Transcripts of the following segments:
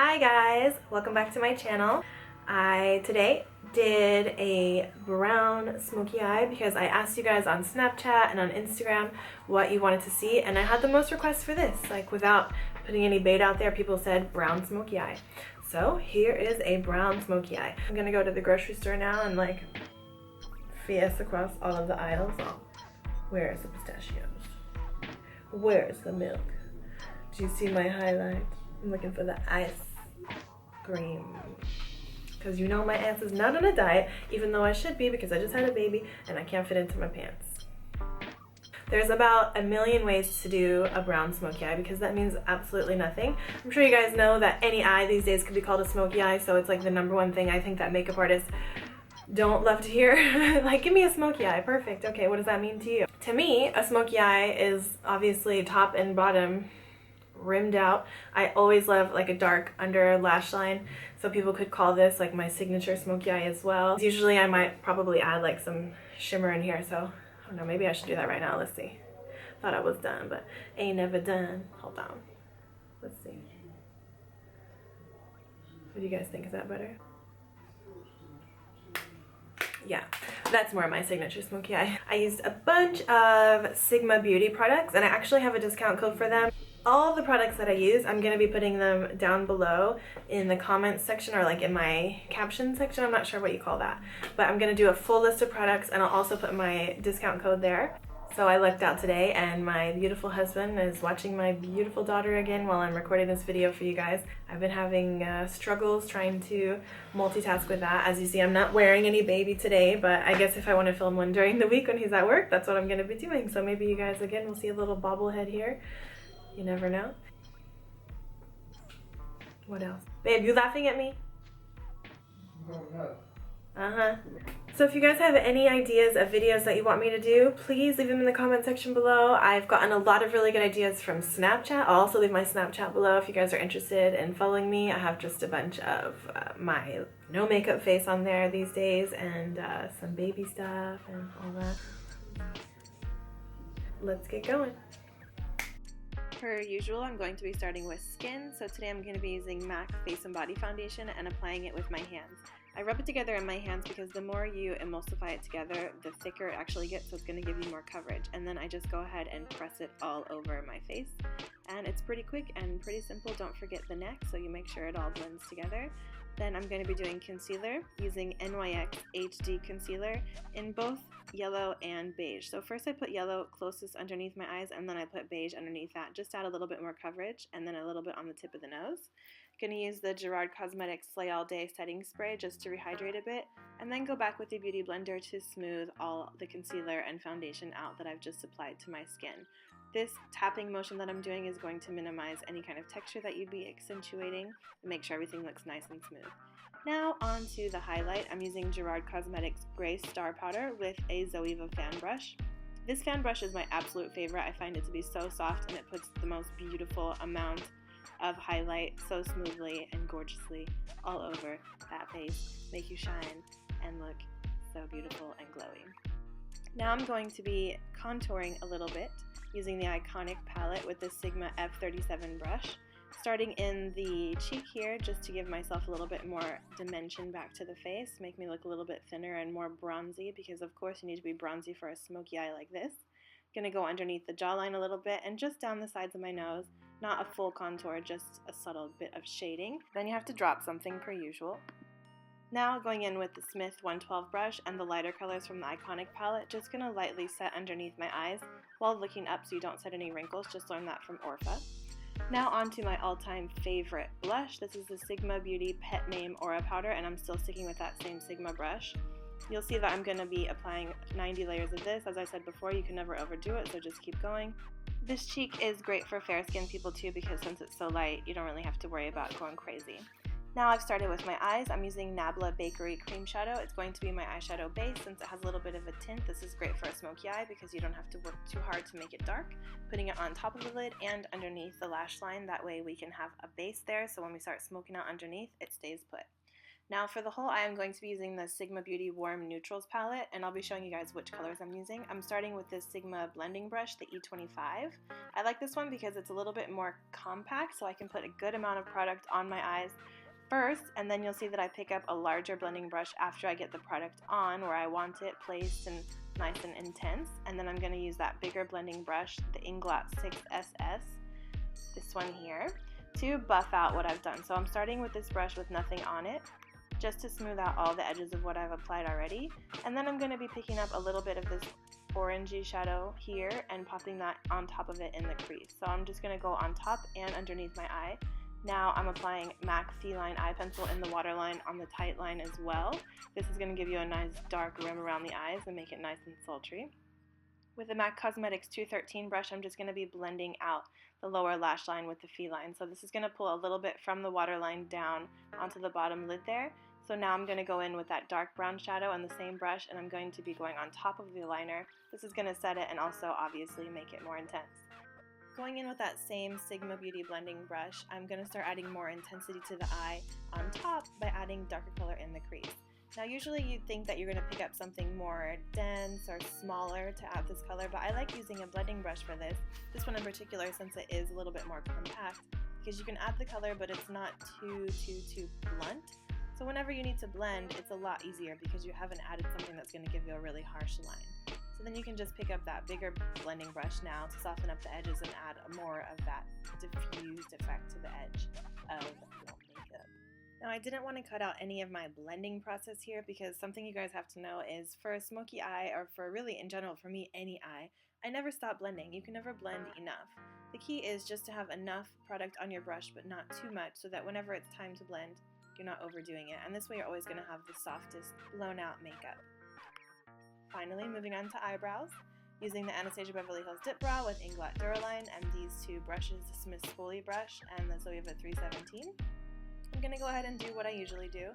Hi guys, welcome back to my channel. I today did a brown smoky eye because I asked you guys on Snapchat and on Instagram what you wanted to see, and I had the most requests for this. Like, without putting any bait out there, people said brown smoky eye. So here is a brown smoky eye. I'm gonna go to the grocery store now and like fiesta across all of the aisles. Oh, where's the pistachios? Where's the milk? Do you see my highlight? I'm looking for the ice cream. Because you know my ass is not on a diet, even though I should be because I just had a baby and I can't fit into my pants. There's about a million ways to do a brown smoky eye because that means absolutely nothing. I'm sure you guys know that any eye these days could be called a smoky eye, so it's like the #1 thing I think that makeup artists don't love to hear. Like, give me a smoky eye, perfect. Okay, what does that mean to you? To me, a smoky eye is obviously top and bottom rimmed out. I always love like a dark under lash line, so people could call this like my signature smoky eye as well. Usually I might probably add like some shimmer in here, so I don't know, maybe I should do that right now. Let's see. Thought I was done, but ain't never done. Hold on. Let's see. What do you guys think? Is that better? Yeah, that's more my signature smoky eye. I used a bunch of Sigma Beauty products, and I actually have a discount code for them. All the products that I use, I'm going to be putting them down below in the comments section, or like in my caption section. I'm not sure what you call that, but I'm going to do a full list of products, and I'll also put my discount code there. So I lucked out today, and my beautiful husband is watching my beautiful daughter again while I'm recording this video for you guys. I've been having struggles trying to multitask with that. As you see, I'm not wearing any baby today, but I guess if I want to film one during the week when he's at work, that's what I'm going to be doing. So maybe you guys again will see a little bobblehead here. You never know. What else? Babe, you laughing at me? Uh-huh. So if you guys have any ideas of videos that you want me to do, please leave them in the comment section below. I've gotten a lot of really good ideas from Snapchat. I'll also leave my Snapchat below if you guys are interested in following me. I have just a bunch of my no makeup face on there these days, and some baby stuff and all that. Let's get going. Per usual, I'm going to be starting with skin. So today I'm going to be using MAC Face and Body Foundation and applying it with my hands. I rub it together in my hands because the more you emulsify it together, the thicker it actually gets, so it's going to give you more coverage. And then I just go ahead and press it all over my face. And it's pretty quick and pretty simple. Don't forget the neck, so you make sure it all blends together. Then I'm going to be doing concealer using NYX HD Concealer in both yellow and beige. So first I put yellow closest underneath my eyes, and then I put beige underneath that, just to add a little bit more coverage, and then a little bit on the tip of the nose. Going to use the Gerard Cosmetics Slay All Day setting spray just to rehydrate a bit, and then go back with the Beauty Blender to smooth all the concealer and foundation out that I've just applied to my skin. This tapping motion that I'm doing is going to minimize any kind of texture that you'd be accentuating and make sure everything looks nice and smooth. Now on to the highlight. I'm using Gerard Cosmetics Gray Star Powder with a Zoeva fan brush. This fan brush is my absolute favorite. I find it to be so soft, and it puts the most beautiful amount of highlight so smoothly and gorgeously all over that face, make you shine and look so beautiful and glowing. Now I'm going to be contouring a little bit using the Iconic palette with the Sigma F37 brush, starting in the cheek here just to give myself a little bit more dimension back to the face, make me look a little bit thinner and more bronzy, because of course you need to be bronzy for a smoky eye like this. Gonna go underneath the jawline a little bit and just down the sides of my nose. Not a full contour, just a subtle bit of shading. Then you have to drop something per usual. Now going in with the Smith 112 brush and the lighter colors from the Iconic palette, just going to lightly set underneath my eyes while looking up so you don't set any wrinkles. Just learned that from Orpha. Now on to my all-time favorite blush. This is the Sigma Beauty Pet Name Aura Powder, and I'm still sticking with that same Sigma brush. You'll see that I'm going to be applying 90 layers of this. As I said before, you can never overdo it, so just keep going. This cheek is great for fair-skinned people too, because since it's so light, you don't really have to worry about going crazy. Now I've started with my eyes. I'm using NABLA Bakery Cream Shadow. It's going to be my eyeshadow base since it has a little bit of a tint. This is great for a smoky eye because you don't have to work too hard to make it dark. Putting it on top of the lid and underneath the lash line, that way we can have a base there, so when we start smoking out underneath, it stays put. Now for the whole eye, I'm going to be using the Sigma Beauty Warm Neutrals palette, and I'll be showing you guys which colors I'm using. I'm starting with this Sigma blending brush, the E25. I like this one because it's a little bit more compact, so I can put a good amount of product on my eyes first, and then you'll see that I pick up a larger blending brush after I get the product on where I want it placed and nice and intense. And then I'm going to use that bigger blending brush, the Inglot 6SS, this one here, to buff out what I've done. So I'm starting with this brush with nothing on it, just to smooth out all the edges of what I've applied already. And then I'm going to be picking up a little bit of this orangey shadow here and popping that on top of it in the crease. So I'm just going to go on top and underneath my eye. Now I'm applying MAC FELINE eye pencil in the waterline on the tight line as well. This is going to give you a nice dark rim around the eyes and make it nice and sultry. With the MAC Cosmetics 213 brush, I'm just going to be blending out the lower lash line with the FELINE. So this is going to pull a little bit from the waterline down onto the bottom lid there. So now I'm going to go in with that dark brown shadow and the same brush, and I'm going to be going on top of the liner. This is going to set it and also obviously make it more intense. Going in with that same Sigma Beauty blending brush, I'm going to start adding more intensity to the eye on top by adding darker color in the crease. Now usually you'd think that you're going to pick up something more dense or smaller to add this color, but I like using a blending brush for this. This one in particular, since it is a little bit more compact, because you can add the color but it's not too blunt. So whenever you need to blend, it's a lot easier because you haven't added something that's going to give you a really harsh line. So then you can just pick up that bigger blending brush now to soften up the edges and add more of that diffused effect to the edge of your makeup. Now I didn't want to cut out any of my blending process here because something you guys have to know is for a smoky eye, or for really in general for me any eye, I never stop blending. You can never blend enough. The key is just to have enough product on your brush but not too much so that whenever it's time to blend, you're not overdoing it, and this way you're always going to have the softest blown out makeup. Finally, moving on to eyebrows, using the Anastasia Beverly Hills Dipbrow with Inglot Duraline and these two brushes, the Smith Spoolie brush and the Zoeva 317. I'm going to go ahead and do what I usually do.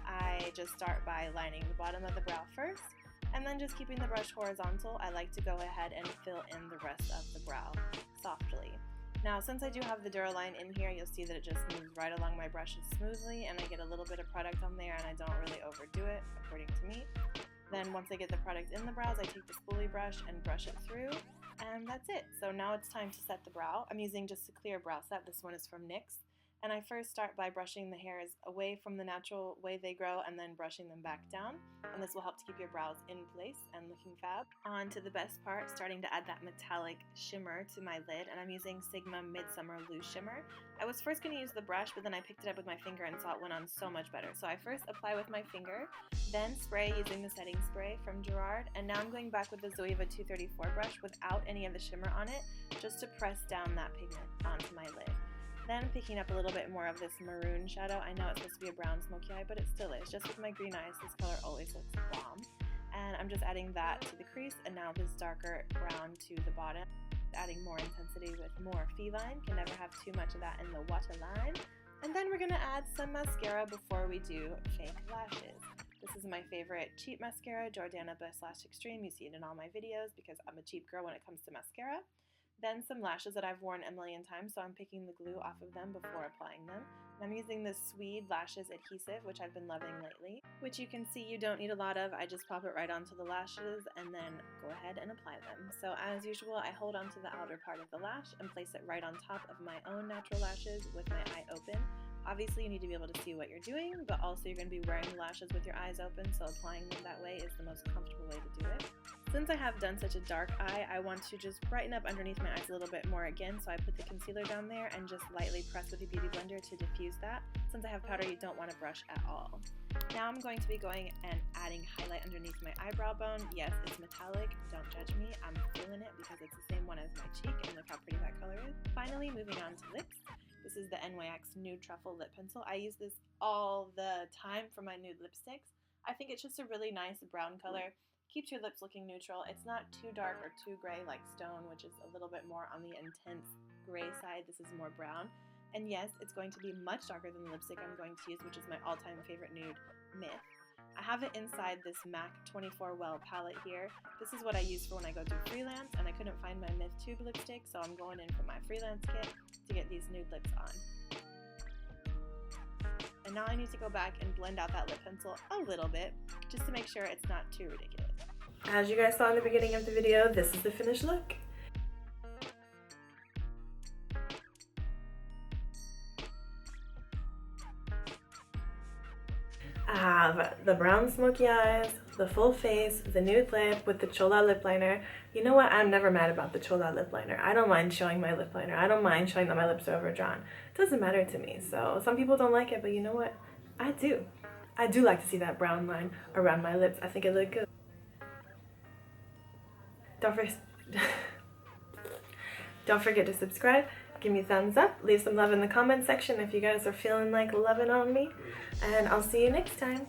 I just start by lining the bottom of the brow first, and then just keeping the brush horizontal, I like to go ahead and fill in the rest of the brow softly. Now, since I do have the Duraline in here, you'll see that it just moves right along my brushes smoothly, and I get a little bit of product on there, and I don't really overdo it, according to me. Then once I get the product in the brows, I take the spoolie brush and brush it through, and that's it. So now it's time to set the brow. I'm using just a clear brow set. This one is from NYX. And I first start by brushing the hairs away from the natural way they grow and then brushing them back down. And this will help to keep your brows in place and looking fab. On to the best part, starting to add that metallic shimmer to my lid. And I'm using Sigma Midsummer Loose Shimmer. I was first going to use the brush, but then I picked it up with my finger and saw it went on so much better. So I first apply with my finger, then spray using the setting spray from Gerard. And now I'm going back with the Zoeva 234 brush without any of the shimmer on it, just to press down that pigment onto my lid. Then picking up a little bit more of this maroon shadow. I know it's supposed to be a brown smoky eye, but it still is. Just with my green eyes, this color always looks bomb. And I'm just adding that to the crease, and now this darker brown to the bottom. Adding more intensity with more FELINE. Can never have too much of that in the waterline. And then we're going to add some mascara before we do fake lashes. This is my favorite cheap mascara, Jordana Best Lash Extreme. You see it in all my videos because I'm a cheap girl when it comes to mascara. Then some lashes that I've worn a million times, so I'm picking the glue off of them before applying them. And I'm using this SWEED Lashes Adhesive, which I've been loving lately, which you can see you don't need a lot of. I just pop it right onto the lashes and then go ahead and apply them. So as usual, I hold onto the outer part of the lash and place it right on top of my own natural lashes with my eye open. Obviously, you need to be able to see what you're doing, but also you're going to be wearing lashes with your eyes open, so applying them that way is the most comfortable way to do it. Since I have done such a dark eye, I want to just brighten up underneath my eyes a little bit more again, so I put the concealer down there and just lightly press with the Beauty Blender to diffuse that. Since I have powder, you don't want to brush at all. Now I'm going to be going and adding highlight underneath my eyebrow bone. Yes, it's metallic, don't judge me, I'm feeling it because it's the same one as my cheek, and look how pretty that color is. Finally, moving on to lips. This is the NYX Nude Truffle lip pencil. I use this all the time for my nude lipsticks. I think it's just a really nice brown color. Keeps your lips looking neutral. It's not too dark or too gray like Stone, which is a little bit more on the intense gray side. This is more brown. And yes, it's going to be much darker than the lipstick I'm going to use, which is my all-time favorite nude, Myth. I have it inside this MAC 24 Well palette here. This is what I use for when I go do freelance, and I couldn't find my Myth tube lipstick, so I'm going in for my freelance kit to get these nude lips on. And now I need to go back and blend out that lip pencil a little bit, just to make sure it's not too ridiculous. As you guys saw in the beginning of the video, this is the finished look. I have the brown smoky eyes, the full face, the nude lip with the Chola lip liner. You know what? I'm never mad about the Chola lip liner. I don't mind showing my lip liner. I don't mind showing that my lips are overdrawn. It doesn't matter to me. So some people don't like it, but you know what? I do. I do like to see that brown line around my lips. I think it looked good. Don't forget to subscribe. Give me a thumbs up. Leave some love in the comment section if you guys are feeling like loving on me. And I'll see you next time.